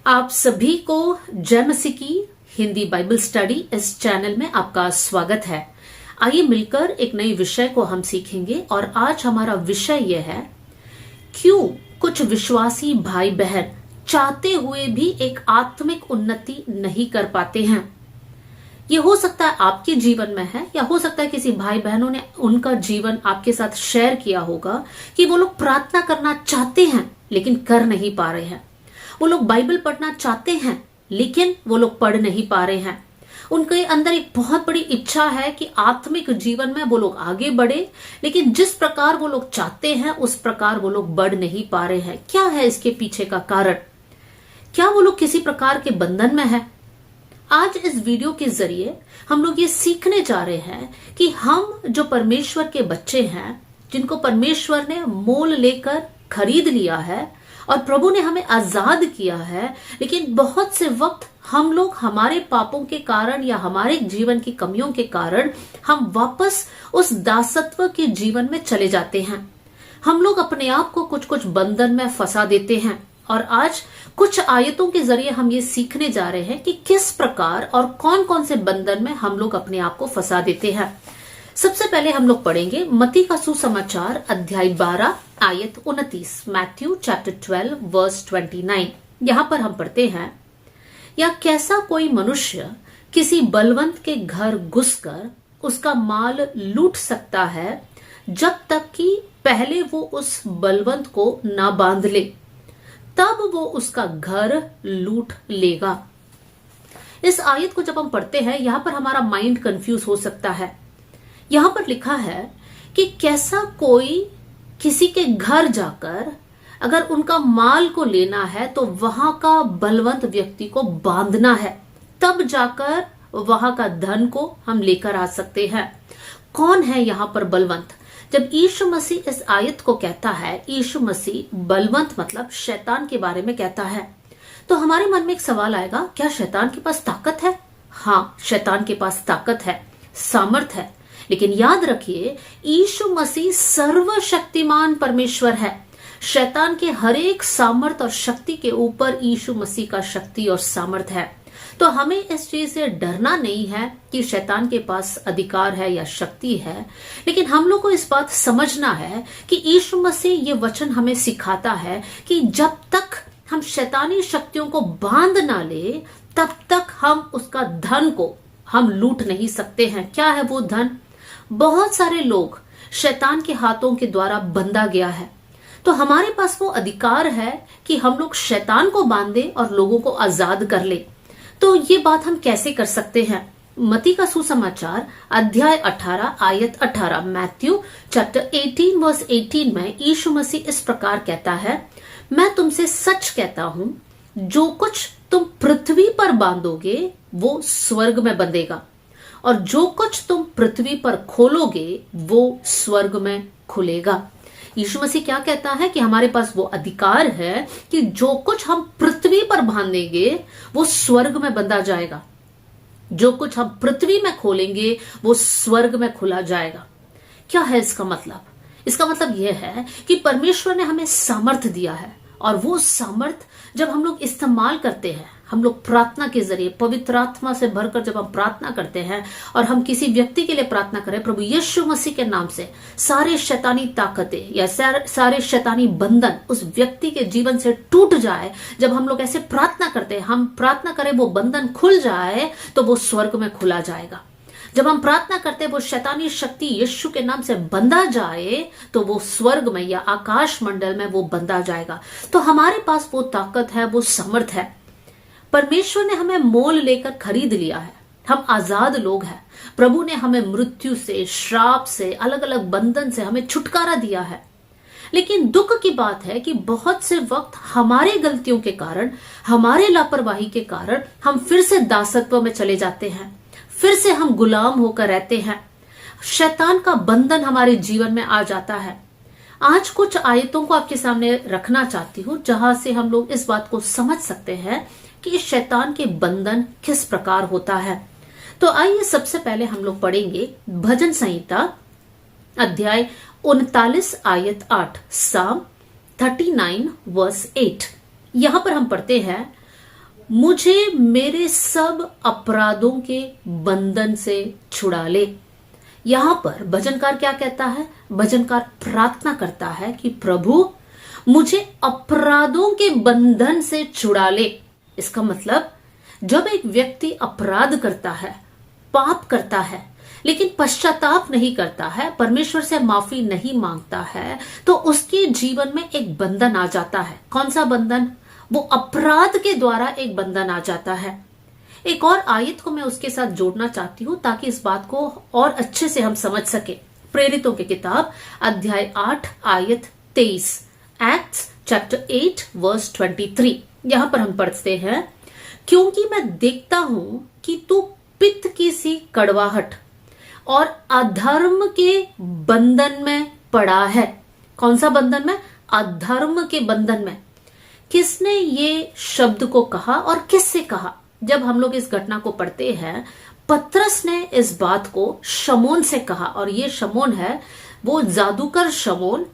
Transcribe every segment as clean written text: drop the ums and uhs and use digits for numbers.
आप सभी को जय मसीह की हिंदी बाइबल स्टडी इस चैनल में आपका स्वागत है। आइए मिलकर एक नए विषय को हम सीखेंगे और आज हमारा विषय यह है, क्यों कुछ विश्वासी भाई बहन चाहते हुए भी एक आत्मिक उन्नति नहीं कर पाते हैं। ये हो सकता है आपके जीवन में है या हो सकता है किसी भाई बहनों ने उनका जीवन आपके साथ शेयर किया होगा कि वो लोग प्रार्थना करना चाहते हैं लेकिन कर नहीं पा रहे हैं। वो लोग बाइबल पढ़ना चाहते हैं लेकिन वो लोग पढ़ नहीं पा रहे हैं। उनके अंदर एक बहुत बड़ी इच्छा है कि आत्मिक जीवन में वो लोग आगे बढ़े, लेकिन जिस प्रकार वो लोग चाहते हैं उस प्रकार वो लोग बढ़ नहीं पा रहे हैं। क्या है इसके पीछे का कारण? क्या वो लोग किसी प्रकार के बंधन में है? आज इस वीडियो के जरिए हम लोग ये सीखने जा रहे हैं कि हम जो परमेश्वर के बच्चे हैं, जिनको परमेश्वर ने मोल लेकर खरीद लिया है और प्रभु ने हमें आजाद किया है, लेकिन बहुत से वक्त हम लोग हमारे पापों के कारण या हमारे जीवन की कमियों के कारण हम वापस उस दासत्व के जीवन में चले जाते हैं। हम लोग अपने आप को कुछ कुछ बंधन में फंसा देते हैं और आज कुछ आयतों के जरिए हम ये सीखने जा रहे हैं कि किस प्रकार और कौन कौन से बंधन में हम लोग अपने आप को फंसा देते हैं। सबसे पहले हम लोग पढ़ेंगे मत्ती का सुसमाचार अध्याय 12 आयत 29, मैथ्यू चैप्टर 12 वर्स 29। यहां पर हम पढ़ते हैं, या कैसा कोई मनुष्य किसी बलवंत के घर घुसकर उसका माल लूट सकता है जब तक कि पहले वो उस बलवंत को ना बांध ले, तब वो उसका घर लूट लेगा। इस आयत को जब हम पढ़ते हैं यहां पर हमारा माइंड कंफ्यूज हो सकता है। यहां पर लिखा है कि कैसा कोई किसी के घर जाकर अगर उनका माल को लेना है तो वहां का बलवंत व्यक्ति को बांधना है, तब जाकर वहां का धन को हम लेकर आ सकते हैं। कौन है यहां पर बलवंत? जब यीशु मसीह इस आयत को कहता है, यीशु मसीह बलवंत मतलब शैतान के बारे में कहता है, तो हमारे मन में एक सवाल आएगा, क्या शैतान के पास ताकत है? हाँ, शैतान के पास ताकत है, सामर्थ है, लेकिन याद रखिए यीशु मसीह सर्वशक्तिमान परमेश्वर है। शैतान के हर एक सामर्थ और शक्ति के ऊपर यीशु मसीह का शक्ति और सामर्थ है। तो हमें इस चीज से डरना नहीं है कि शैतान के पास अधिकार है या शक्ति है, लेकिन हम लोग को इस बात समझना है कि यीशु मसीह ये वचन हमें सिखाता है कि जब तक हम शैतानी शक्तियों को बांध ना ले तब तक हम उसका धन को हम लूट नहीं सकते हैं। क्या है वो धन? बहुत सारे लोग शैतान के हाथों के द्वारा बंधा गया है, तो हमारे पास वो अधिकार है कि हम लोग शैतान को बांधे और लोगों को आजाद कर ले। तो ये बात हम कैसे कर सकते हैं? मत्ती का सुसमाचार अध्याय 18 आयत 18, मैथ्यू चैप्टर 18 वर्स 18 में यीशु मसीह इस प्रकार कहता है, मैं तुमसे सच कहता हूं, जो कुछ तुम पृथ्वी पर बांधोगे वो स्वर्ग में बंधेगा, और जो कुछ तुम पृथ्वी पर खोलोगे वो स्वर्ग में खुलेगा। यीशु मसीह क्या कहता है कि हमारे पास वो अधिकार है कि जो कुछ हम पृथ्वी पर बांधेंगे वो स्वर्ग में बंधा जाएगा, जो कुछ हम पृथ्वी में खोलेंगे वो स्वर्ग में खुला जाएगा। क्या है इसका मतलब? इसका मतलब यह है कि परमेश्वर ने हमें सामर्थ दिया है, और वो सामर्थ जब हम लोग इस्तेमाल करते हैं, हम लोग प्रार्थना के जरिए पवित्र आत्मा से भरकर जब हम प्रार्थना करते हैं और हम किसी व्यक्ति के लिए प्रार्थना करें, प्रभु यीशु मसीह के नाम से सारे शैतानी ताकतें या सारे शैतानी बंधन उस व्यक्ति के जीवन से टूट जाए। जब हम लोग ऐसे प्रार्थना करते हैं, हम प्रार्थना करें वो बंधन खुल जाए तो वो स्वर्ग में खुला जाएगा। जब हम प्रार्थना करते हैं वो शैतानी शक्ति यीशु के नाम से बंधा जाए तो वो स्वर्ग में या आकाश मंडल में वो बंधा जाएगा। तो हमारे पास वो ताकत है, वो समर्थ है। परमेश्वर ने हमें मोल लेकर खरीद लिया है, हम आजाद लोग हैं। प्रभु ने हमें मृत्यु से, श्राप से, अलग अलग बंधन से हमें छुटकारा दिया है। लेकिन दुख की बात है कि बहुत से वक्त हमारे गलतियों के कारण, हमारे लापरवाही के कारण हम फिर से दासत्व में चले जाते हैं, फिर से हम गुलाम होकर रहते हैं। शैतान का बंधन हमारे जीवन में आ जाता है। आज कुछ आयतों को आपके सामने रखना चाहती हूं जहां से हम लोग इस बात को समझ सकते हैं कि शैतान के बंधन किस प्रकार होता है। तो आइए सबसे पहले हम लोग पढ़ेंगे भजन संहिता अध्याय 39 आयत 8, साम 39 वर्स 8। यहां पर हम पढ़ते हैं, मुझे मेरे सब अपराधों के बंधन से छुड़ा ले। यहां पर भजनकार क्या कहता है? भजनकार प्रार्थना करता है कि प्रभु मुझे अपराधों के बंधन से छुड़ा ले। इसका मतलब जब एक व्यक्ति अपराध करता है, पाप करता है, लेकिन पश्चाताप नहीं करता है, परमेश्वर से माफी नहीं मांगता है, तो उसके जीवन में एक बंधन आ जाता है। कौन सा बंधन? वो अपराध के द्वारा एक बंधन आ जाता है। एक और आयत को मैं उसके साथ जोड़ना चाहती हूं ताकि इस बात को और अच्छे से हम समझ सके। प्रेरितों की किताब अध्याय 8 आयत 23, एक्ट्स चैप्टर 8 वर्स 23। यहां पर हम पढ़ते हैं, क्योंकि मैं देखता हूं कि तू पित्त की सी कड़वाहट और अधर्म के बंधन में पड़ा है। कौन सा बंधन में? अधर्म के बंधन में। किसने ये शब्द को कहा और किससे कहा? जब हम लोग इस घटना को पढ़ते हैं, पतरस ने इस बात को शमौन से कहा, और ये शमौन है वो जादूकर शमौन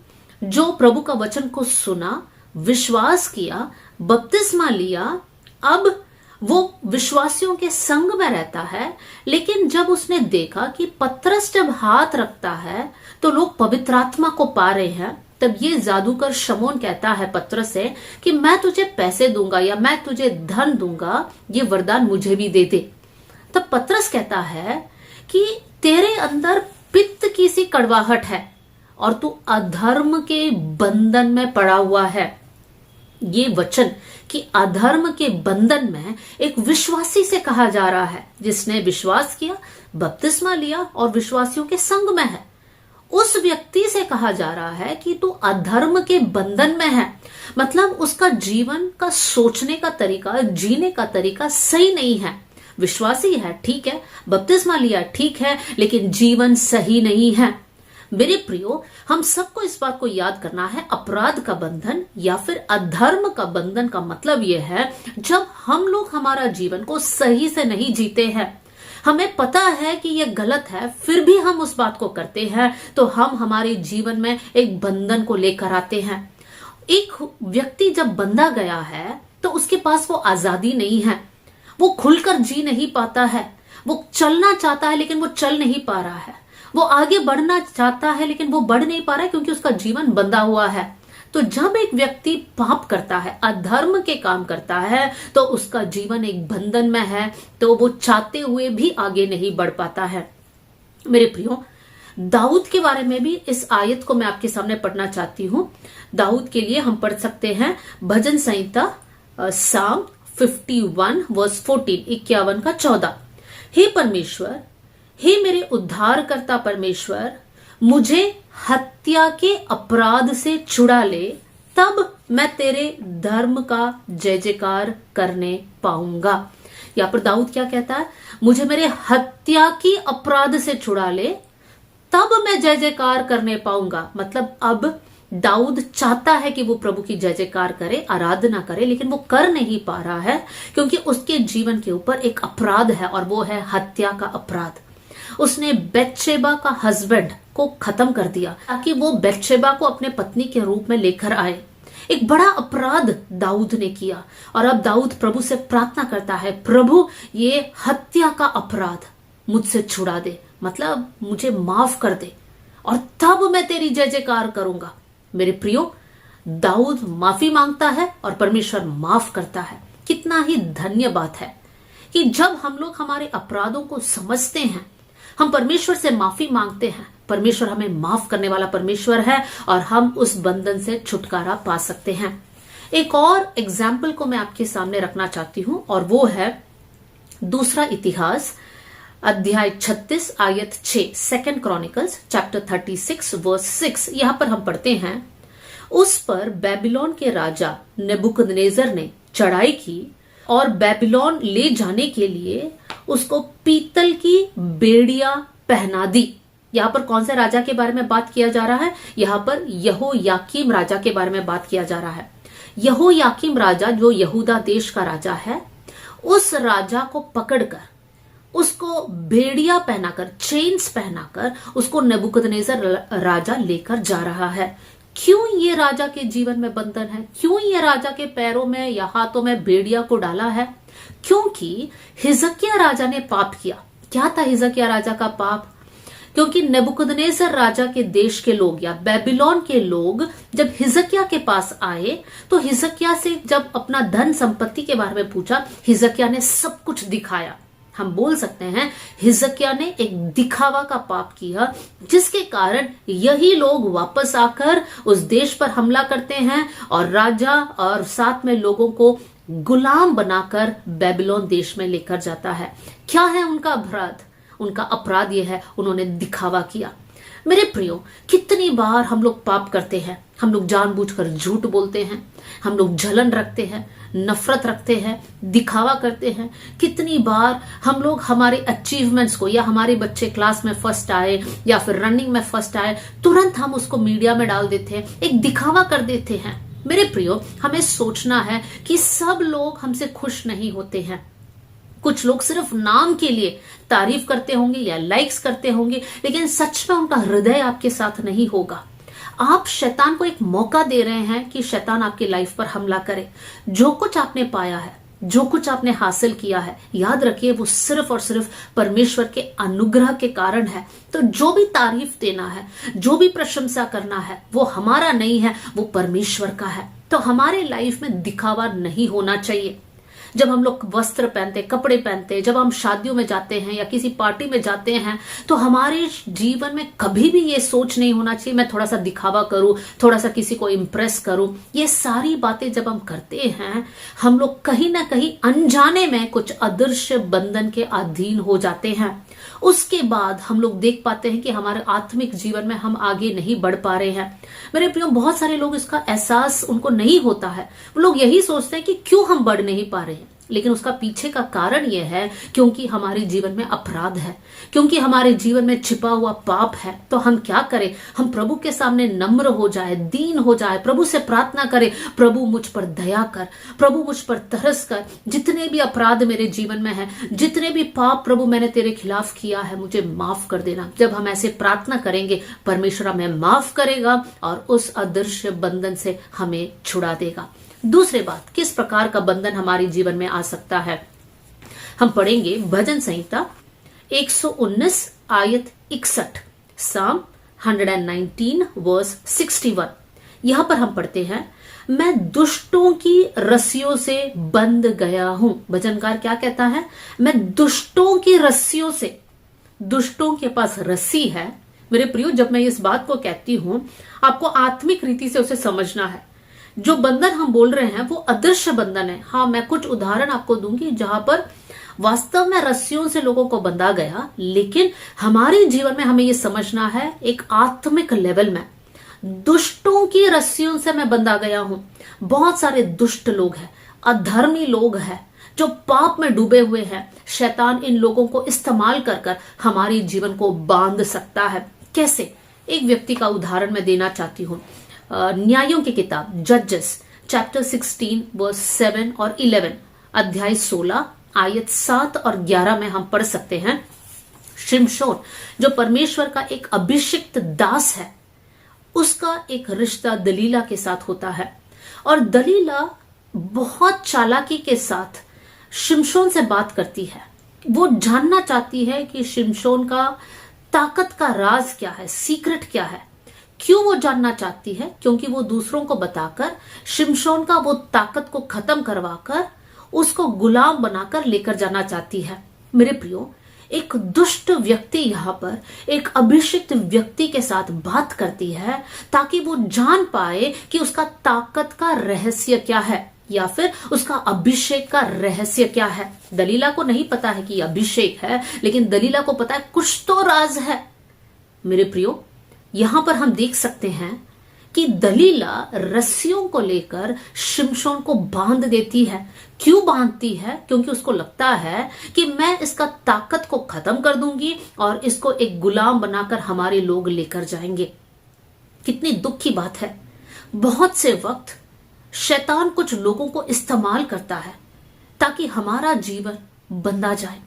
जो प्रभु का वचन को सुना, विश्वास किया, बपतिस्मा लिया। अब वो विश्वासियों के संग में रहता है, लेकिन जब उसने देखा कि पतरस जब हाथ रखता है तो लोग पवित्र आत्मा को पा रहे हैं, तब ये जादूगर शमौन कहता है पतरस से कि मैं तुझे पैसे दूंगा या मैं तुझे धन दूंगा, ये वरदान मुझे भी दे दे। तब पतरस कहता है कि तेरे अंदर पित्त की सी कड़वाहट है और तू अधर्म के बंधन में पड़ा हुआ है। ये वचन कि अधर्म के बंधन में एक विश्वासी से कहा जा रहा है, जिसने विश्वास किया, बपतिस्मा लिया और विश्वासियों के संग में है। उस व्यक्ति से कहा जा रहा है कि तू अधर्म के बंधन में है। मतलब उसका जीवन का सोचने का तरीका, जीने का तरीका सही नहीं है। विश्वासी है, ठीक है, बपतिस्मा लिया, ठीक है, लेकिन जीवन सही नहीं है। मेरे प्रियो, हम सबको इस बात को याद करना है, अपराध का बंधन या फिर अधर्म का बंधन का मतलब यह है जब हम लोग हमारा जीवन को सही से नहीं जीते हैं, हमें पता है कि यह गलत है, फिर भी हम उस बात को करते हैं, तो हम हमारे जीवन में एक बंधन को लेकर आते हैं। एक व्यक्ति जब बंधा गया है तो उसके पास वो आजादी नहीं है, वो खुलकर जी नहीं पाता है, वो चलना चाहता है लेकिन वो चल नहीं पा रहा है, वो आगे बढ़ना चाहता है लेकिन वो बढ़ नहीं पा रहा है क्योंकि उसका जीवन बंधा हुआ है। तो जब एक व्यक्ति पाप करता है, अधर्म के काम करता है, तो उसका जीवन एक बंधन में है, तो वो चाहते हुए भी आगे नहीं बढ़ पाता है। मेरे प्रियो, दाऊद के बारे में भी इस आयत को मैं आपके सामने पढ़ना चाहती हूं। दाऊद के लिए हम पढ़ सकते हैं भजन संहिता साम 51 वर्स 14, 51 का 14। हे परमेश्वर, हे मेरे उद्धारकर्ता परमेश्वर, मुझे हत्या के अपराध से छुड़ा ले, तब मैं तेरे धर्म का जय जयकार करने पाऊंगा। यहाँ पर दाऊद क्या कहता है? मुझे मेरे हत्या की अपराध से छुड़ा ले, तब मैं जय जयकार करने पाऊंगा। मतलब अब दाऊद चाहता है कि वो प्रभु की जय जयकार करे, आराधना करे, लेकिन वो कर नहीं पा रहा है क्योंकि उसके जीवन के ऊपर एक अपराध है और वो है हत्या का अपराध। उसने बेतशेबा का हस्बैंड को खत्म कर दिया ताकि वो बेतशेबा को अपने पत्नी के रूप में लेकर आए। एक बड़ा अपराध दाऊद ने किया और अब दाऊद प्रभु से प्रार्थना करता है, प्रभु ये हत्या का अपराध मुझसे छुड़ा दे, मतलब मुझे माफ कर दे और तब मैं तेरी जय जयकार करूंगा। मेरे प्रियो, दाऊद माफी मांगता है और परमेश्वर माफ करता है। कितना ही धन्य बात है कि जब हम लोग हमारे अपराधों को समझते हैं, हम परमेश्वर से माफी मांगते हैं, परमेश्वर हमें माफ करने वाला परमेश्वर है और हम उस बंधन से छुटकारा पा सकते हैं। एक और एग्जाम्पल को मैं आपके सामने रखना चाहती हूं और वो है दूसरा इतिहास अध्याय 36 आयत 6, सेकंड क्रॉनिकल्स चैप्टर 36 वर्स 6। यहां पर हम पढ़ते हैं, उस पर बेबीलोन के राजा नेबुकदनेजर ने चढ़ाई की और बेबीलोन ले जाने के लिए उसको पीतल की बेड़ियां पहना दी। यहाँ पर कौन से राजा के बारे में बात किया जा रहा है? यहाँ पर यहोयाकीम राजा के बारे में बात किया जा रहा है। यहोयाकीम राजा जो यहूदा देश का राजा है, उस राजा को पकड़कर उसको भेड़िया पहनाकर, चेन्स पहनाकर उसको नेबुकदनेजर राजा लेकर जा रहा है। क्यों ये राजा के जीवन में बंधन है, क्यों ये राजा के पैरों में या हाथों में भेड़िया को डाला है? क्योंकि हिजकिय्याह राजा ने पाप किया। क्या था हिजकिय्याह राजा का पाप? क्योंकि नेबुकदनेस्सर राजा के देश के लोग या बेबीलोन के लोग जब हिजकिय्याह के पास आए तो हिजकिय्याह से जब अपना धन संपत्ति के बारे में पूछा, हिजकिय्याह ने सब कुछ दिखाया। हम बोल सकते हैं हिजकिय्याह ने एक दिखावा का पाप किया, जिसके कारण यही लोग वापस आकर उस देश पर हमला करते हैं और राजा और साथ में लोगों को गुलाम बनाकर बेबीलोन देश में लेकर जाता है। क्या है उनका अपराध? उनका अपराध यह है, उन्होंने दिखावा किया। मेरे प्रियो, कितनी बार हम लोग पाप करते हैं। हम लोग जानबूझकर झूठ बोलते हैं, हम लोग जलन रखते हैं, नफरत रखते हैं, दिखावा करते हैं। कितनी बार हम लोग हमारे अचीवमेंट्स को, या हमारे बच्चे क्लास में फर्स्ट आए या फिर रनिंग में फर्स्ट आए, तुरंत हम उसको मीडिया में डाल देते हैं, एक दिखावा कर देते हैं। मेरे प्रियो, हमें सोचना है कि सब लोग हमसे खुश नहीं होते हैं। कुछ लोग सिर्फ नाम के लिए तारीफ करते होंगे या लाइक्स करते होंगे, लेकिन सच में उनका हृदय आपके साथ नहीं होगा। आप शैतान को एक मौका दे रहे हैं कि शैतान आपकी लाइफ पर हमला करे। जो कुछ आपने पाया है, जो कुछ आपने हासिल किया है, याद रखिए वो सिर्फ और सिर्फ परमेश्वर के अनुग्रह के कारण है। तो जो भी तारीफ देना है, जो भी प्रशंसा करना है, वो हमारा नहीं है, वो परमेश्वर का है। तो हमारे लाइफ में दिखावा नहीं होना चाहिए। जब हम लोग वस्त्र पहनते, कपड़े पहनते, जब हम शादियों में जाते हैं या किसी पार्टी में जाते हैं, तो हमारे जीवन में कभी भी ये सोच नहीं होना चाहिए मैं थोड़ा सा दिखावा करूं, थोड़ा सा किसी को इम्प्रेस करूं। ये सारी बातें जब हम करते हैं, हम लोग कहीं ना कहीं अनजाने में कुछ अदृश्य बंधन के अधीन हो जाते हैं। उसके बाद हम लोग देख पाते हैं कि हमारे आत्मिक जीवन में हम आगे नहीं बढ़ पा रहे हैं। मेरे प्रियो, बहुत सारे लोग इसका एहसास उनको नहीं होता है। वो लोग यही सोचते हैं कि क्यों हम बढ़ नहीं पा रहे हैं, लेकिन उसका पीछे का कारण यह है क्योंकि हमारे जीवन में अपराध है, क्योंकि हमारे जीवन में छिपा हुआ पाप है। तो हम क्या करें? हम प्रभु के सामने नम्र हो जाए, दीन हो जाए, प्रभु से प्रार्थना करें, प्रभु मुझ पर दया कर, प्रभु मुझ पर तरस कर। जितने भी अपराध मेरे जीवन में है, जितने भी पाप प्रभु मैंने तेरे खिलाफ किया है, मुझे माफ कर देना। जब हम ऐसे प्रार्थना करेंगे, परमेश्वर हमें माफ करेगा और उस अदृश्य बंधन से हमें छुड़ा देगा। दूसरी बात, किस प्रकार का बंधन हमारे जीवन में आ सकता है? हम पढ़ेंगे भजन संहिता 119 आयत 61, साम 119 वर्स 61। यहां पर हम पढ़ते हैं, मैं दुष्टों की रस्सियों से बंध गया हूं। भजनकार क्या कहता है? मैं दुष्टों की रस्सियों से, दुष्टों के पास रस्सी है। मेरे प्रियो, जब मैं इस बात को कहती हूं, आपको आत्मिक रीति से उसे समझना है। जो बंधन हम बोल रहे हैं वो अदृश्य बंधन है। हाँ, मैं कुछ उदाहरण आपको दूंगी जहां पर वास्तव में रस्सियों से लोगों को बंधा गया, लेकिन हमारे जीवन में हमें ये समझना है एक आत्मिक लेवल में, दुष्टों की रस्सियों से मैं बंधा गया हूं। बहुत सारे दुष्ट लोग हैं, अधर्मी लोग हैं, जो पाप में डूबे हुए हैं। शैतान इन लोगों को इस्तेमाल कर कर हमारे जीवन को बांध सकता है। कैसे? एक व्यक्ति का उदाहरण मैं देना चाहती हूं। न्यायों की किताब जजेस चैप्टर 16 वर्स 7 और 11, अध्याय 16 आयत 7 और 11 में हम पढ़ सकते हैं, शिमशोन जो परमेश्वर का एक अभिषिक्त दास है, उसका एक रिश्ता दलीला के साथ होता है और दलीला बहुत चालाकी के साथ शिमशोन से बात करती है। वो जानना चाहती है कि शिमशोन का ताकत का राज क्या है, सीक्रेट क्या है। क्यों वो जानना चाहती है? क्योंकि वो दूसरों को बताकर शिमशोन का वो ताकत को खत्म करवाकर उसको गुलाम बनाकर लेकर जाना चाहती है। मेरे प्रियो, एक दुष्ट व्यक्ति यहाँ पर एक अभिषिक्त व्यक्ति के साथ बात करती है ताकि वो जान पाए कि उसका ताकत का रहस्य क्या है या फिर उसका अभिषेक का रहस्य क्या है। दलीला को नहीं पता है कि अभिषेक है, लेकिन दलीला को पता है कुछ तो राज है। मेरे प्रियो, यहां पर हम देख सकते हैं कि दलीला रस्सियों को लेकर शिमशोन को बांध देती है। क्यों बांधती है? क्योंकि उसको लगता है कि मैं इसका ताकत को खत्म कर दूंगी और इसको एक गुलाम बनाकर हमारे लोग लेकर जाएंगे। कितनी दुख की बात है। बहुत से वक्त शैतान कुछ लोगों को इस्तेमाल करता है ताकि हमारा जीवन बंधा जाए।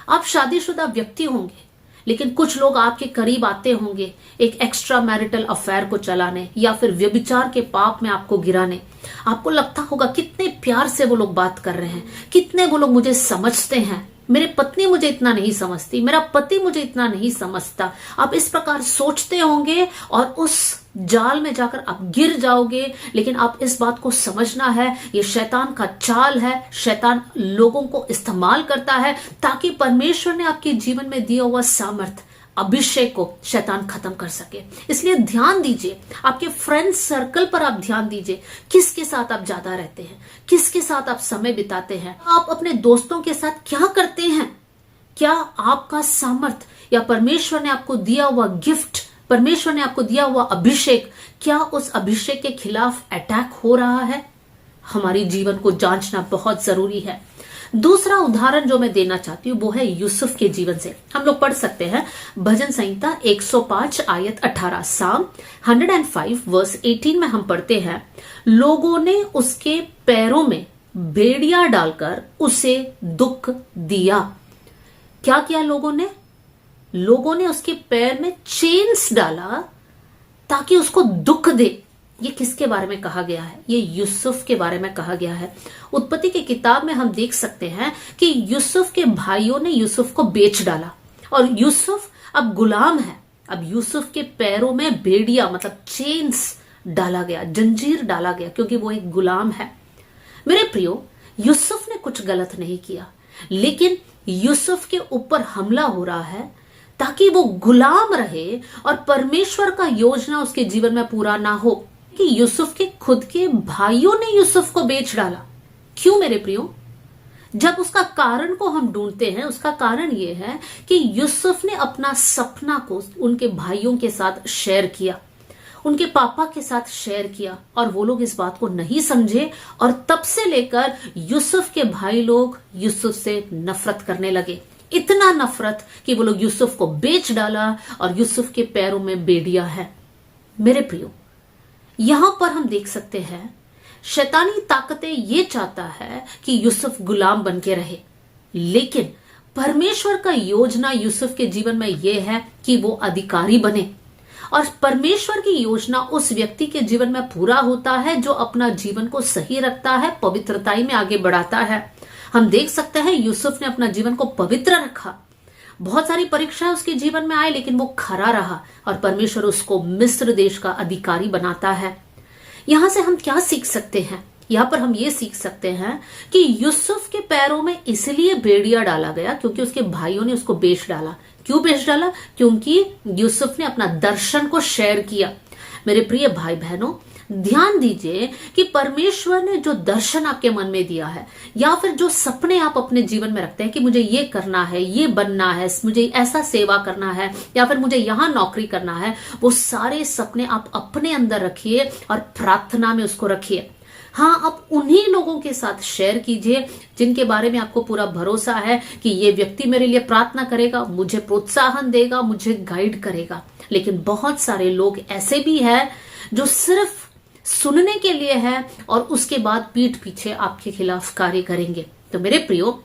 आप शादीशुदा व्यक्ति होंगे, लेकिन कुछ लोग आपके करीब आते होंगे एक एक्स्ट्रा मैरिटल अफेयर को चलाने या फिर व्यभिचार के पाप में आपको गिराने। आपको लगता होगा कितने प्यार से वो लोग बात कर रहे हैं, कितने वो लोग मुझे समझते हैं, मेरे पत्नी मुझे इतना नहीं समझती, मेरा पति मुझे इतना नहीं समझता। आप इस प्रकार सोचते होंगे और उस जाल में जाकर आप गिर जाओगे। लेकिन आप इस बात को समझना है, ये शैतान का चाल है। शैतान लोगों को इस्तेमाल करता है ताकि परमेश्वर ने आपके जीवन में दिया हुआ सामर्थ, अभिषेक को शैतान खत्म कर सके। इसलिए ध्यान दीजिए, आपके फ्रेंड सर्कल पर आप ध्यान दीजिए, किसके साथ आप ज्यादा रहते हैं, किसके साथ आप समय बिताते हैं, आप अपने दोस्तों के साथ क्या करते हैं। क्या आपका सामर्थ या परमेश्वर ने आपको दिया हुआ गिफ्ट, परमेश्वर ने आपको दिया हुआ अभिषेक, क्या उस अभिषेक के खिलाफ अटैक हो रहा है? हमारी जीवन को जांचना बहुत जरूरी है। दूसरा उदाहरण जो मैं देना चाहती हूँ वो है यूसुफ के जीवन से। हम लोग पढ़ सकते हैं भजन संहिता 105 आयत 18, साम 105 वर्स 18 में हम पढ़ते हैं, लोगों ने उसके पैरों में बेड़िया डालकर उसे दुख दिया। क्या किया लोगों ने? लोगों ने उसके पैर में चेन्स डाला ताकि उसको दुख दे। ये किसके बारे में कहा गया है? ये यूसुफ के बारे में कहा गया है। उत्पत्ति की किताब में हम देख सकते हैं कि यूसुफ के भाइयों ने यूसुफ को बेच डाला और यूसुफ अब गुलाम है। अब यूसुफ के पैरों में बेड़िया मतलब चेन्स डाला गया, जंजीर डाला गया, क्योंकि वो एक गुलाम है। मेरे प्रियो, यूसुफ ने कुछ गलत नहीं किया, लेकिन यूसुफ के ऊपर हमला हो रहा है ताकि वो गुलाम रहे और परमेश्वर का योजना उसके जीवन में पूरा ना हो। कि यूसुफ के खुद के भाइयों ने यूसुफ को बेच डाला। क्यों मेरे प्रियो? जब उसका कारण को हम ढूंढते हैं, उसका कारण यह है कि यूसुफ ने अपना सपना को उनके भाइयों के साथ शेयर किया, उनके पापा के साथ शेयर किया, और वो लोग इस बात को नहीं समझे और तब से लेकर यूसुफ के भाई लोग यूसुफ से नफरत करने लगे। इतना नफरत कि वो लोग यूसुफ को बेच डाला और यूसुफ के पैरों में बेड़िया है। मेरे प्रियो, यहां पर हम देख सकते हैं शैतानी ताकतें ये चाहता है कि यूसुफ गुलाम बन के रहे, लेकिन परमेश्वर का योजना यूसुफ के जीवन में यह है कि वो अधिकारी बने। और परमेश्वर की योजना उस व्यक्ति के जीवन में पूरा होता है जो अपना जीवन को सही रखता है, पवित्रताई में आगे बढ़ाता है। हम देख सकते हैं यूसुफ ने अपना जीवन को पवित्र रखा। बहुत सारी परीक्षाएं उसके जीवन में आए, लेकिन वो खरा रहा और परमेश्वर उसको मिस्र देश का अधिकारी बनाता है। यहां से हम क्या सीख सकते हैं? यहाँ पर हम ये सीख सकते हैं कि यूसुफ के पैरों में इसलिए बेड़िया डाला गया क्योंकि उसके भाइयों ने उसको बेच डाला। क्यों बेच डाला? क्योंकि यूसुफ ने अपना दर्शन को शेयर किया। मेरे प्रिय भाई बहनों, ध्यान दीजिए कि परमेश्वर ने जो दर्शन आपके मन में दिया है या फिर जो सपने आप अपने जीवन में रखते हैं कि मुझे ये करना है, ये बनना है, मुझे ऐसा सेवा करना है या फिर मुझे यहां नौकरी करना है, वो सारे सपने आप अपने अंदर रखिए और प्रार्थना में उसको रखिए। हाँ, आप उन्हीं लोगों के साथ शेयर कीजिए जिनके बारे में आपको पूरा भरोसा है कि ये व्यक्ति मेरे लिए प्रार्थना करेगा, मुझे प्रोत्साहन देगा, मुझे गाइड करेगा। लेकिन बहुत सारे लोग ऐसे भी हैं जो सिर्फ सुनने के लिए है और उसके बाद पीठ पीछे आपके खिलाफ कार्य करेंगे। तो मेरे प्रियो,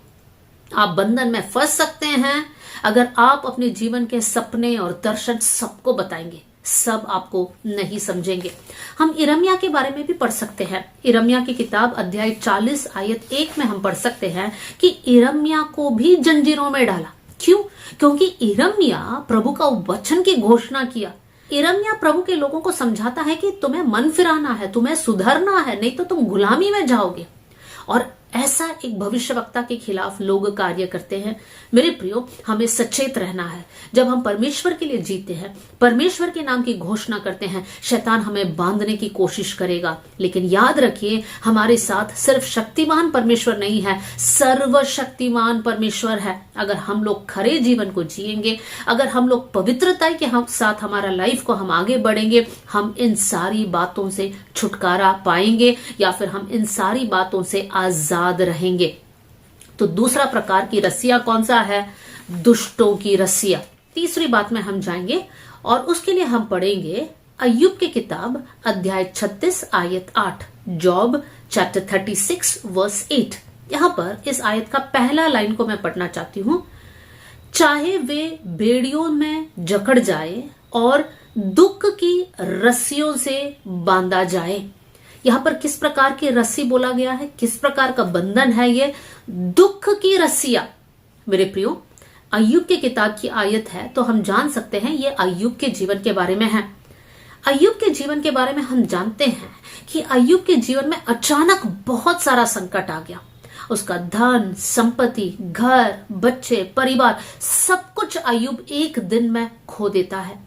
आप बंधन में फंस सकते हैं अगर आप अपने जीवन के सपने और दर्शन सबको बताएंगे। सब आपको नहीं समझेंगे। हम यिर्मयाह के बारे में भी पढ़ सकते हैं। यिर्मयाह की किताब अध्याय 40 आयत 1 में हम पढ़ सकते हैं कि यिर्मयाह को भी जंजीरों में डाला। क्यों? क्योंकि यिर्मयाह प्रभु का वचन की घोषणा किया। यिर्मयाह प्रभु के लोगों को समझाता है कि तुम्हें मन फिराना है, तुम्हें सुधरना है, नहीं तो तुम गुलामी में जाओगे। और ऐसा एक भविष्यवक्ता के खिलाफ लोग कार्य करते हैं। मेरे प्रियो, हमें सचेत रहना है। जब हम परमेश्वर के लिए जीते हैं, परमेश्वर के नाम की घोषणा करते हैं, शैतान हमें बांधने की कोशिश करेगा। लेकिन याद रखिए, हमारे साथ सिर्फ शक्तिमान परमेश्वर नहीं है, सर्वशक्तिमान परमेश्वर है। अगर हम लोग खरे जीवन को जिएंगे, अगर हम लोग पवित्रता के साथ हमारा लाइफ को हम आगे बढ़ेंगे, हम इन सारी बातों से छुटकारा पाएंगे या फिर हम इन सारी बातों से आजाद रहेंगे। तो दूसरा प्रकार की रस्सियां कौन सा है? दुष्टों की रस्सियां। तीसरी बात में हम जाएंगे और उसके लिए हम पढ़ेंगे अय्यूब की किताब अध्याय 36 आयत 8, जॉब चैप्टर 36 वर्स 8। यहां पर इस आयत का पहला लाइन को मैं पढ़ना चाहती हूं। चाहे वे बेड़ियों में जकड़ जाए और दुख की रस्सियों से बांधा जाए। यहां पर किस प्रकार की रस्सी बोला गया है, किस प्रकार का बंधन है ये? दुख की रस्सियां। मेरे प्रियो, अय्यूब की किताब की आयत है तो हम जान सकते हैं ये अय्यूब के जीवन के बारे में है। अय्यूब के जीवन के बारे में हम जानते हैं कि अय्यूब के जीवन में अचानक बहुत सारा संकट आ गया। उसका धन, संपत्ति, घर, बच्चे, परिवार, सब कुछ अय्यूब एक दिन में खो देता है।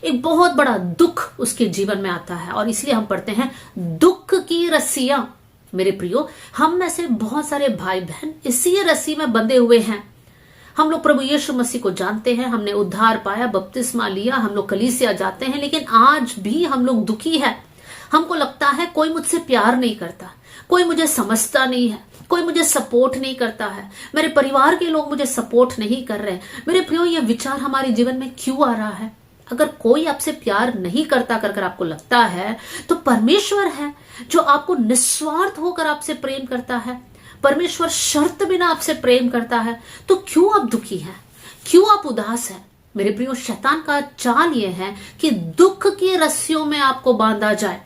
एक बहुत बड़ा दुख उसके जीवन में आता है और इसलिए हम पढ़ते हैं दुख की रस्सियां। मेरे प्रियो, हम में से बहुत सारे भाई बहन इसी रस्सी में बंधे हुए हैं। हम लोग प्रभु यीशु मसीह को जानते हैं, हमने उद्धार पाया, बपतिस्मा लिया, हम लोग कलीसिया जाते हैं, लेकिन आज भी हम लोग दुखी है। हमको लगता है कोई मुझसे प्यार नहीं करता, कोई मुझे समझता नहीं है, कोई मुझे सपोर्ट नहीं करता है, मेरे परिवार के लोग मुझे सपोर्ट नहीं कर रहे। मेरे प्रियो, ये विचार हमारे जीवन में क्यों आ रहा है? अगर कोई आपसे प्यार नहीं करता कर आपको लगता है तो परमेश्वर है जो आपको निस्वार्थ होकर आपसे प्रेम करता है। परमेश्वर शर्त बिना आपसे प्रेम करता है, तो क्यों आप दुखी हैं, क्यों आप उदास हैं? मेरे प्रियो, शैतान का चाल यह है कि दुख की रस्सियों में आपको बांधा जाए।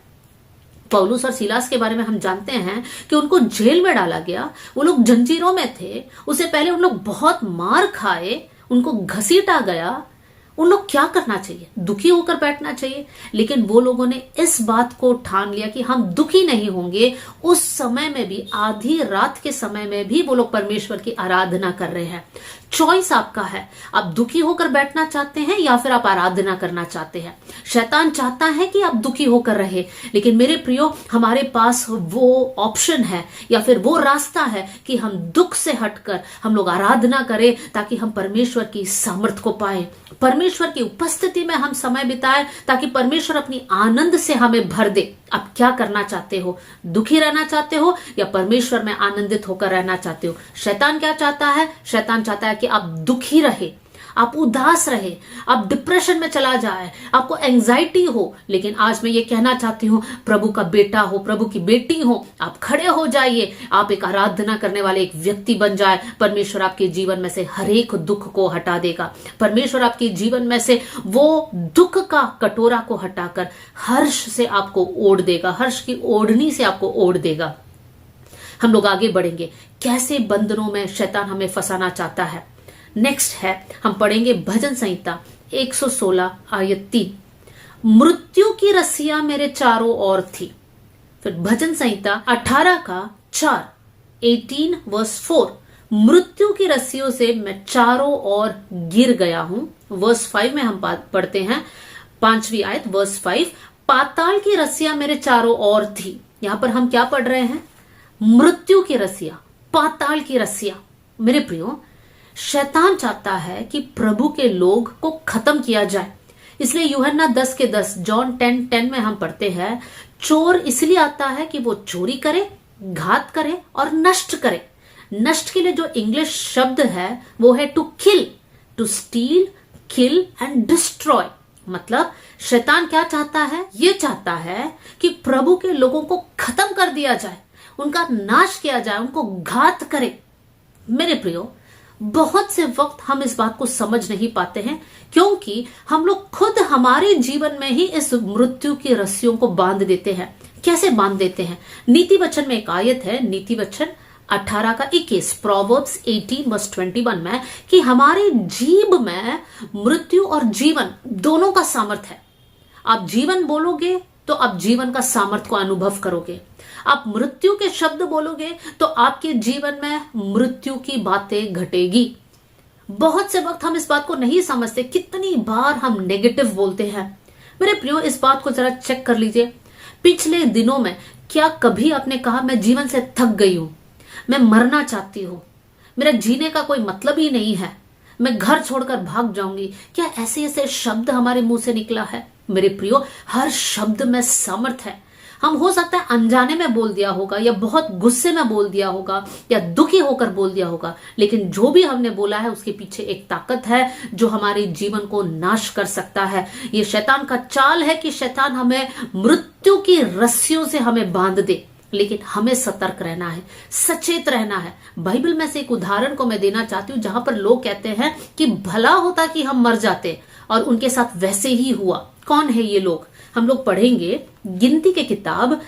पौलुस और सीलास के बारे में हम जानते हैं कि उनको जेल में डाला गया, वो लोग जंजीरों में थे, उससे पहले उन लोग बहुत मार खाए, उनको घसीटा गया। उन लोग क्या करना चाहिए? दुखी होकर बैठना चाहिए, लेकिन वो लोगों ने इस बात को ठान लिया कि हम दुखी नहीं होंगे। उस समय में भी, आधी रात के समय में भी वो लोग परमेश्वर की आराधना कर रहे हैं। चॉइस आपका है, आप दुखी होकर बैठना चाहते हैं या फिर आप आराधना करना चाहते हैं। शैतान चाहता है कि आप दुखी होकर रहे, लेकिन मेरे प्रियो, हमारे पास वो ऑप्शन है या फिर वो रास्ता है कि हम दुख से हटकर हम लोग आराधना करें, ताकि हम परमेश्वर की सामर्थ को पाए, परमेश्वर की उपस्थिति में हम समय बिताए, ताकि परमेश्वर अपनी आनंद से हमें भर दे। आप क्या करना चाहते हो? दुखी रहना चाहते हो या परमेश्वर में आनंदित होकर रहना चाहते हो? शैतान क्या चाहता है? शैतान चाहता है कि आप दुखी रहे, आप उदास रहे, आप डिप्रेशन में चला जाए, आपको एंजाइटी हो। लेकिन आज मैं ये कहना चाहती हूँ, प्रभु का बेटा हो, प्रभु की बेटी हो, आप खड़े हो जाइए, आप एक आराधना करने वाले एक व्यक्ति बन जाए। परमेश्वर आपके जीवन में से हर एक दुख को हटा देगा। परमेश्वर आपके जीवन में से वो दुख का कटोरा को हटाकर हर्ष से आपको ओढ़ देगा, हर्ष की ओढ़नी से आपको ओढ़ देगा। हम लोग आगे बढ़ेंगे, कैसे बंधनों में शैतान हमें फंसाना चाहता है। नेक्स्ट है, हम पढ़ेंगे भजन संहिता 116 आयत 3। मृत्यु की रस्सियां मेरे चारों ओर थी। फिर भजन संहिता 18 का 4, 18 वर्स 4। मृत्यु की रस्सियों से मैं चारों ओर गिर गया हूं। वर्स 5 में हम पढ़ते हैं, 5वीं आयत वर्स 5, पाताल की रस्सियां मेरे चारों ओर थी। यहां पर हम क्या पढ़ रहे हैं? मृत्यु की रस्सियां, पाताल की रस्सियां। मेरे प्रियो, शैतान चाहता है कि प्रभु के लोग को खत्म किया जाए। इसलिए यूहन्ना 10 के 10, जॉन 10:10 में हम पढ़ते हैं, चोर इसलिए आता है कि वो चोरी करे, घात करे और नष्ट करे। नष्ट के लिए जो इंग्लिश शब्द है वो है to kill, to steal, kill and destroy. मतलब शैतान क्या चाहता है? ये चाहता है कि प्रभु के लोगों को खत्म कर दिया जाए, उनका नाश किया जाए, उनको घात करे। मेरे प्रियो, बहुत से वक्त हम इस बात को समझ नहीं पाते हैं, क्योंकि हम लोग खुद हमारे जीवन में ही इस मृत्यु की रस्सियों को बांध देते हैं। कैसे बांध देते हैं? नीति वचन में एक आयत है, नीति वचन 18 का 21, प्रोवर्ब्स 18:21 में, कि हमारे जीभ में मृत्यु और जीवन दोनों का सामर्थ है। आप जीवन बोलोगे तो आप जीवन का सामर्थ को अनुभव करोगे, आप मृत्यु के शब्द बोलोगे तो आपके जीवन में मृत्यु की बातें घटेगी। बहुत से वक्त हम इस बात को नहीं समझते, कितनी बार हम नेगेटिव बोलते हैं। मेरे प्रियो, इस बात को जरा चेक कर लीजिए। पिछले दिनों में क्या कभी आपने कहा मैं जीवन से थक गई हूं, मैं मरना चाहती हूं, मेरा जीने का कोई मतलब ही नहीं है, मैं घर छोड़कर भाग जाऊंगी? क्या ऐसे ऐसे शब्द हमारे मुंह से निकला है? मेरे प्रियो, हर शब्द में सामर्थ है। हम हो सकता है अनजाने में बोल दिया होगा, या बहुत गुस्से में बोल दिया होगा, या दुखी होकर बोल दिया होगा, लेकिन जो भी हमने बोला है उसके पीछे एक ताकत है जो हमारे जीवन को नाश कर सकता है। ये शैतान का चाल है कि शैतान हमें मृत्यु की रस्सियों से हमें बांध दे। लेकिन हमें सतर्क रहना है, सचेत रहना है। बाइबल में से एक उदाहरण को मैं देना चाहती हूँ जहां पर लोग कहते हैं कि भला होता कि हम मर जाते, और उनके साथ वैसे ही हुआ। कौन है ये लोग? हम लोग पढ़ेंगे गिनती के किताब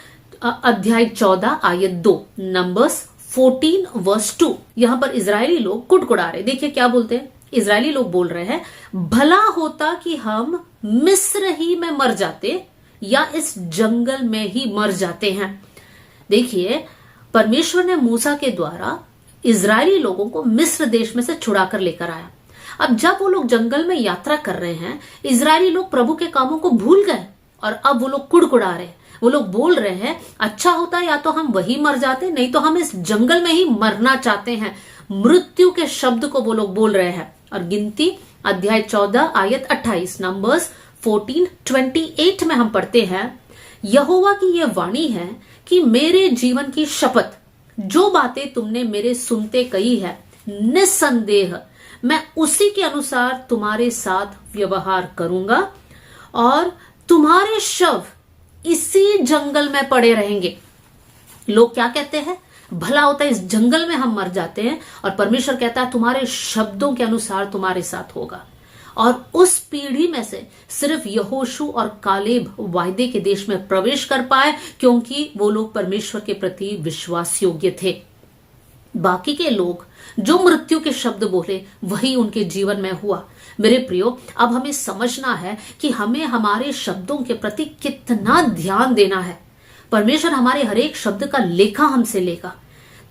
अध्याय 14 आयत 2, नंबर्स 14 वर्स 2। यहां पर इजरायली लोग कुड़कुड़ा रहे। देखिए क्या बोलते हैं। इजरायली लोग बोल रहे हैं, भला होता कि हम मिस्र ही में मर जाते या इस जंगल में ही मर जाते हैं। देखिए, परमेश्वर ने मूसा के द्वारा इजरायली लोगों को मिस्र देश में से छुड़ाकर लेकर आया। अब जब वो लोग जंगल में यात्रा कर रहे हैं, इजरायली लोग प्रभु के कामों को भूल गए और अब वो लोग कुड़कुड़ा रहे। वो लोग बोल रहे हैं, अच्छा होता या तो हम वही मर जाते, नहीं तो हम इस जंगल में ही मरना चाहते हैं। मृत्यु के शब्द को वो लोग बोल रहे हैं। और गिनती अध्याय 14 आयत 28, नंबर्स 14:28 में हम पढ़ते हैं, यहोवा की यह वाणी है कि मेरे जीवन की शपथ, जो बातें तुमने मेरे सुनते कही है, निस्संदेह मैं उसी के अनुसार तुम्हारे साथ व्यवहार करूंगा और तुम्हारे शव इसी जंगल में पड़े रहेंगे। लोग क्या कहते हैं? भला होता है इस जंगल में हम मर जाते हैं, और परमेश्वर कहता है तुम्हारे शब्दों के अनुसार तुम्हारे साथ होगा। और उस पीढ़ी में से सिर्फ यहोशू और कालेब वायदे के देश में प्रवेश कर पाए, क्योंकि वो लोग परमेश्वर के प्रति विश्वास योग्य थे। बाकी के लोग जो मृत्यु के शब्द बोले वही उनके जीवन में हुआ। मेरे प्रियो, अब हमें समझना है कि हमें हमारे शब्दों के प्रति कितना ध्यान देना है। परमेश्वर हमारे हर एक शब्द का लेखा हमसे लेगा।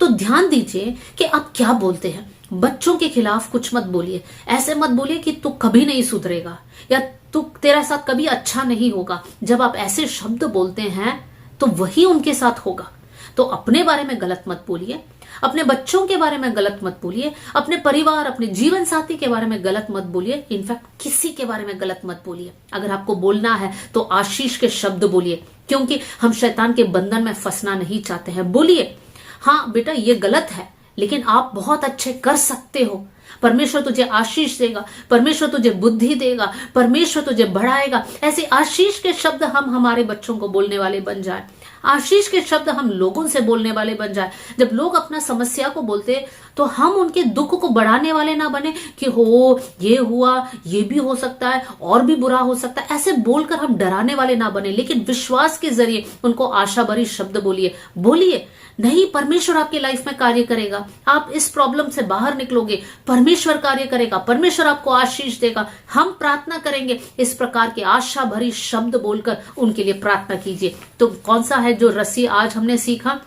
तो ध्यान दीजिए कि आप क्या बोलते हैं। बच्चों के खिलाफ कुछ मत बोलिए। ऐसे मत बोलिए कि तू कभी नहीं सुधरेगा या तेरा साथ कभी अच्छा नहीं होगा। जब आप ऐसे शब्द बोलते हैं तो वही उनके साथ होगा। तो अपने बारे में गलत मत बोलिए, अपने बच्चों के बारे में गलत मत बोलिए, अपने परिवार, अपने जीवन साथी के बारे में गलत मत बोलिए। इनफैक्ट किसी के बारे में गलत मत बोलिए। अगर आपको बोलना है तो आशीष के शब्द बोलिए, क्योंकि हम शैतान के बंधन में फंसना नहीं चाहते हैं। बोलिए, हाँ बेटा ये गलत है लेकिन आप बहुत अच्छे कर सकते हो, परमेश्वर तुझे आशीष देगा, परमेश्वर तुझे बुद्धि देगा, परमेश्वर तुझे बढ़ाएगा। ऐसे आशीष के शब्द हम हमारे बच्चों को बोलने वाले बन जाए, आशीष के शब्द हम लोगों से बोलने वाले बन जाए। जब लोग अपना समस्या को बोलते तो हम उनके दुख को बढ़ाने वाले ना बने कि हो ये हुआ, ये भी हो सकता है और भी बुरा हो सकता है, ऐसे बोलकर हम डराने वाले ना बने, लेकिन विश्वास के जरिए उनको आशा भरी शब्द बोलिए। नहीं, परमेश्वर आपकी लाइफ में कार्य करेगा, आप इस प्रॉब्लम से बाहर निकलोगे, परमेश्वर कार्य करेगा, परमेश्वर आपको आशीष देगा। हम प्रार्थना करेंगे, इस प्रकार के आशा भरी शब्द बोलकर उनके लिए प्रार्थना कीजिए। तो कौन सा है जो रस्सी आज हमने सीखा?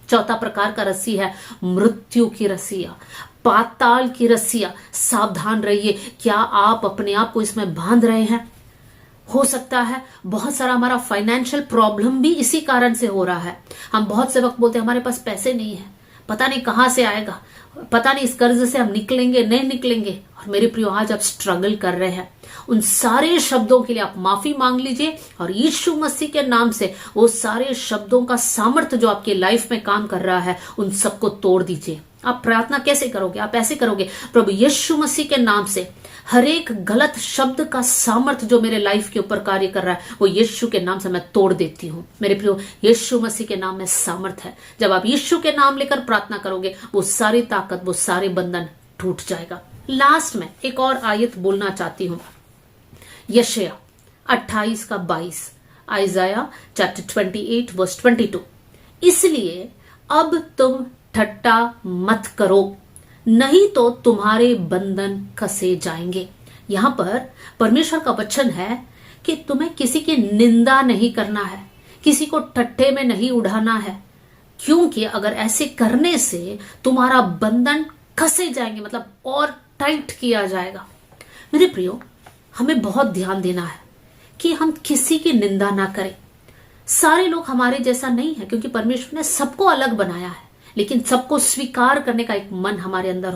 चौथा प्रकार का रस्सी है मृत्यु की रस्सियां, पाताल की रस्सियां। सावधान रहिए, क्या आप अपने आप को इसमें बांध रहे हैं? हो सकता है बहुत सारा हमारा फाइनेंशियल प्रॉब्लम भी इसी कारण से हो रहा है। हम बहुत से वक्त बोलते हैं हमारे पास पैसे नहीं है, पता नहीं कहां से आएगा, पता नहीं इस कर्ज से हम निकलेंगे नहीं निकलेंगे। और मेरे प्रियो, आज आप स्ट्रगल कर रहे हैं, उन सारे शब्दों के लिए आप माफी मांग लीजिए और यीशु मसीह के नाम से वो सारे शब्दों का सामर्थ्य जो आपके लाइफ में काम कर रहा है उन सबको तोड़ दीजिए। आप प्रार्थना कैसे करोगे? आप ऐसे करोगे, प्रभु यीशु मसीह के नाम से हर एक गलत शब्द का सामर्थ्य जो मेरे लाइफ के ऊपर कार्य कर रहा है वो यीशु के नाम से मैं तोड़ देती हूँ। मेरे प्रियो, यीशु मसीह के नाम में सामर्थ्य है। जब आप यीशु के नाम लेकर प्रार्थना करोगे वो सारी ताकत, वो सारे बंधन टूट जाएगा। लास्ट में एक और आयत बोलना चाहती हूँ, यशायाह 28:22, आइजाया चैप्टर 28 वर्स 22। इसलिए अब तुम ठट्टा मत करो, नहीं तो तुम्हारे बंधन कसे जाएंगे। यहां पर परमेश्वर का वचन है कि तुम्हें किसी की निंदा नहीं करना है, किसी को ठट्ठे में नहीं उड़ाना है, क्योंकि अगर ऐसे करने से तुम्हारा बंधन कसे जाएंगे, मतलब और टाइट किया जाएगा। मेरे प्रियो, हमें बहुत ध्यान देना है कि हम किसी की निंदा ना करें। सारे लोग हमारे जैसा नहीं है, क्योंकि परमेश्वर ने सबको अलग बनाया है, लेकिन सबको स्वीकार करने का एक मन हमारे अंदर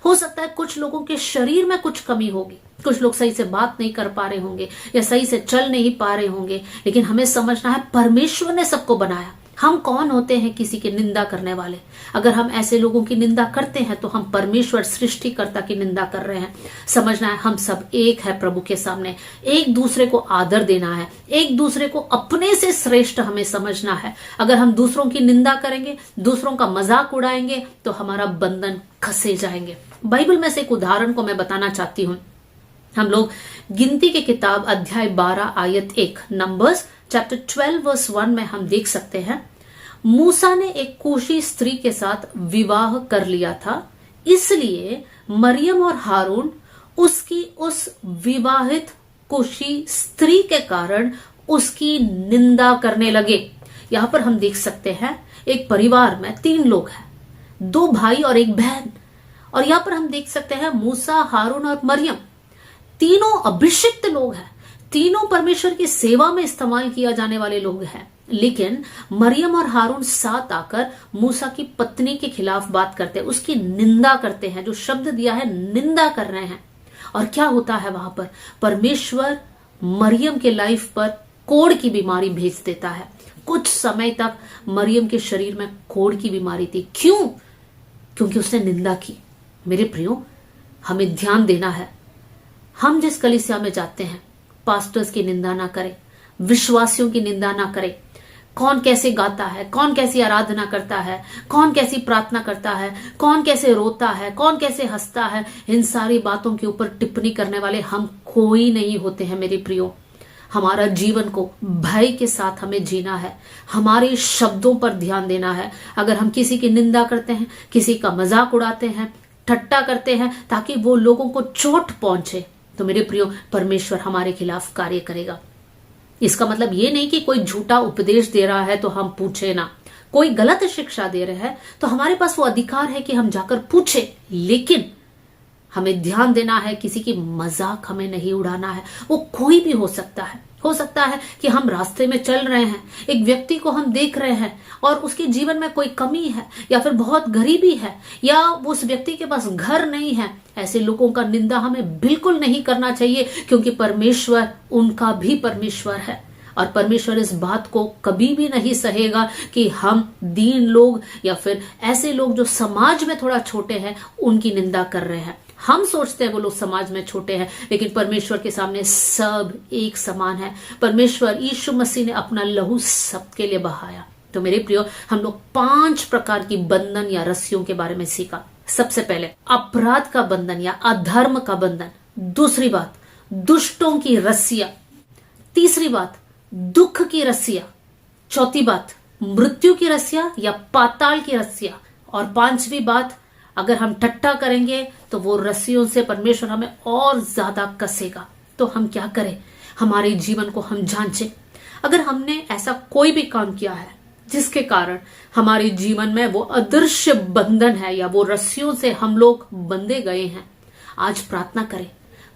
हो सकता है कुछ लोगों के शरीर में कुछ कमी होगी, कुछ लोग सही से बात नहीं कर पा रहे होंगे या सही से चल नहीं पा रहे होंगे, लेकिन हमें समझना है परमेश्वर ने सबको बनाया, हम कौन होते हैं किसी की निंदा करने वाले? अगर हम ऐसे लोगों की निंदा करते हैं तो हम परमेश्वर सृष्टिकर्ता की निंदा कर रहे हैं। समझना है हम सब एक है प्रभु के सामने। एक दूसरे को आदर देना है, एक दूसरे को अपने से श्रेष्ठ हमें समझना है। अगर हम दूसरों की निंदा करेंगे, दूसरों का मजाक उड़ाएंगे तो हमारा बंधन खसे जाएंगे। बाइबल में से एक उदाहरण को मैं बताना चाहती हूँ। हम लोग गिनती की किताब अध्याय 12 आयत 1 नंबर्स चैप्टर 12 वर्स 1 में हम देख सकते हैं, मूसा ने एक कूशी स्त्री के साथ विवाह कर लिया था, इसलिए मरियम और हारून उसकी उस विवाहित कूशी स्त्री के कारण उसकी निंदा करने लगे। यहां पर हम देख सकते हैं एक परिवार में 3 लोग हैं, 2 भाई और 1 बहन। और यहां पर हम देख सकते हैं मूसा, हारून और मरियम तीनों अभिषिक्त लोग हैं, तीनों परमेश्वर की सेवा में इस्तेमाल किया जाने वाले लोग हैं। लेकिन मरियम और हारून साथ आकर मूसा की पत्नी के खिलाफ बात करते हैं, उसकी निंदा करते हैं। जो शब्द दिया है निंदा कर रहे हैं। और क्या होता है वहां पर? परमेश्वर मरियम के लाइफ पर कोढ़ की बीमारी भेज देता है। कुछ समय तक मरियम के शरीर में कोढ़ की बीमारी थी। क्यों? क्योंकि उसने निंदा की। मेरे प्रियो, हमें ध्यान देना है। हम जिस कलीसिया में जाते हैं, पास्टर्स की निंदा ना करें, विश्वासियों की निंदा ना करें। कौन कैसे गाता है, कौन कैसी आराधना करता है, कौन कैसी प्रार्थना करता है, कौन कैसे रोता है, कौन कैसे हंसता है, इन सारी बातों के ऊपर टिप्पणी करने वाले हम कोई नहीं होते हैं मेरे प्रियो। हमारा जीवन को भय के साथ हमें जीना है, हमारे शब्दों पर ध्यान देना है। अगर हम किसी की निंदा करते हैं, किसी का मजाक उड़ाते हैं, ठट्टा करते हैं ताकि वो लोगों को चोट पहुंचे, तो मेरे प्रियो परमेश्वर हमारे खिलाफ कार्य करेगा। इसका मतलब ये नहीं कि कोई झूठा उपदेश दे रहा है तो हम पूछे ना, कोई गलत शिक्षा दे रहा है तो हमारे पास वो अधिकार है कि हम जाकर पूछे। लेकिन हमें ध्यान देना है, किसी की मजाक हमें नहीं उड़ाना है। वो कोई भी हो सकता है। हो सकता है कि हम रास्ते में चल रहे हैं, एक व्यक्ति को हम देख रहे हैं और उसके जीवन में कोई कमी है या फिर बहुत गरीबी है या उस व्यक्ति के पास घर नहीं है। ऐसे लोगों का निंदा हमें बिल्कुल नहीं करना चाहिए, क्योंकि परमेश्वर उनका भी परमेश्वर है और परमेश्वर इस बात को कभी भी नहीं सहेगा कि हम दीन लोग या फिर ऐसे लोग जो समाज में थोड़ा छोटे हैं उनकी निंदा कर रहे हैं। हम सोचते हैं वो लोग समाज में छोटे हैं, लेकिन परमेश्वर के सामने सब एक समान है। परमेश्वर यीशु मसीह ने अपना लहू सबके लिए बहाया। तो मेरे प्रियो, हम लोग 5 प्रकार की बंधन या रस्सियों के बारे में सीखा। सबसे पहले अपराध का बंधन या अधर्म का बंधन। दूसरी बात, दुष्टों की रस्सियां। तीसरी बात, दुख की रस्सियां। चौथी बात, मृत्यु की रस्सियां या पाताल की रस्सियां। और 5वीं बात, अगर हम ठट्टा करेंगे तो वो रस्सियों से परमेश्वर हमें और ज्यादा कसेगा। तो हम क्या करें? हमारे जीवन को हम जांचें। अगर हमने ऐसा कोई भी काम किया है जिसके कारण हमारे जीवन में वो अदृश्य बंधन है या वो रस्सियों से हम लोग बंधे गए हैं, आज प्रार्थना करें,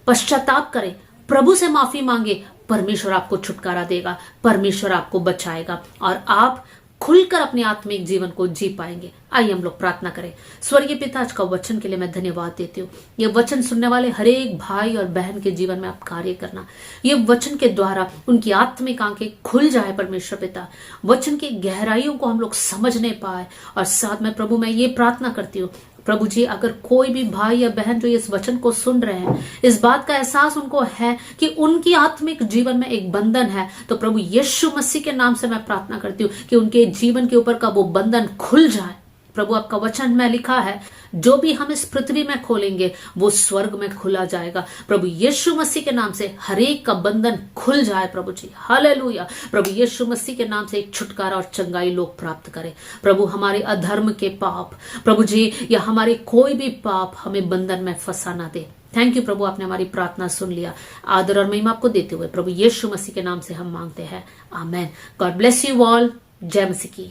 पश्चाताप करें, प्रभु से माफी मांगे। परमेश्वर आपको छुटकारा देगा, परमेश्वर आपको बचाएगा और आप खुलकर अपने आत्मिक जीवन को जी पाएंगे। आइए हम लोग प्रार्थना करें। स्वर्गीय पिता, आज का वचन के लिए मैं धन्यवाद देती हूँ। ये वचन सुनने वाले हर एक भाई और बहन के जीवन में आप कार्य करना। ये वचन के द्वारा उनकी आत्मिक आंखें खुल जाए परमेश्वर पिता, वचन की गहराइयों को हम लोग समझने पाए। और साथ में प्रभु मैं ये प्रार्थना करती हूँ, प्रभु जी, अगर कोई भी भाई या बहन जो इस वचन को सुन रहे हैं, इस बात का एहसास उनको है कि उनकी आत्मिक जीवन में एक बंधन है, तो प्रभु यीशु मसीह के नाम से मैं प्रार्थना करती हूँ कि उनके जीवन के ऊपर का वो बंधन खुल जाए। प्रभु, आपका वचन में लिखा है, जो भी हम इस पृथ्वी में खोलेंगे वो स्वर्ग में खुला जाएगा। प्रभु यीशु मसीह के नाम से हर एक का बंधन खुल जाए प्रभु जी। हालेलुया। प्रभु यीशु मसीह के नाम से एक छुटकारा और चंगाई लोग प्राप्त करें। प्रभु, हमारे अधर्म के पाप प्रभु जी या हमारे कोई भी पाप हमें बंधन में फंसा ना दे। थैंक यू प्रभु, आपने हमारी प्रार्थना सुन लिया। आदर और महिमा आपको देते हुए प्रभु यीशु मसीह के नाम से हम मांगते हैं, amen. God bless you all. जय मसीह की।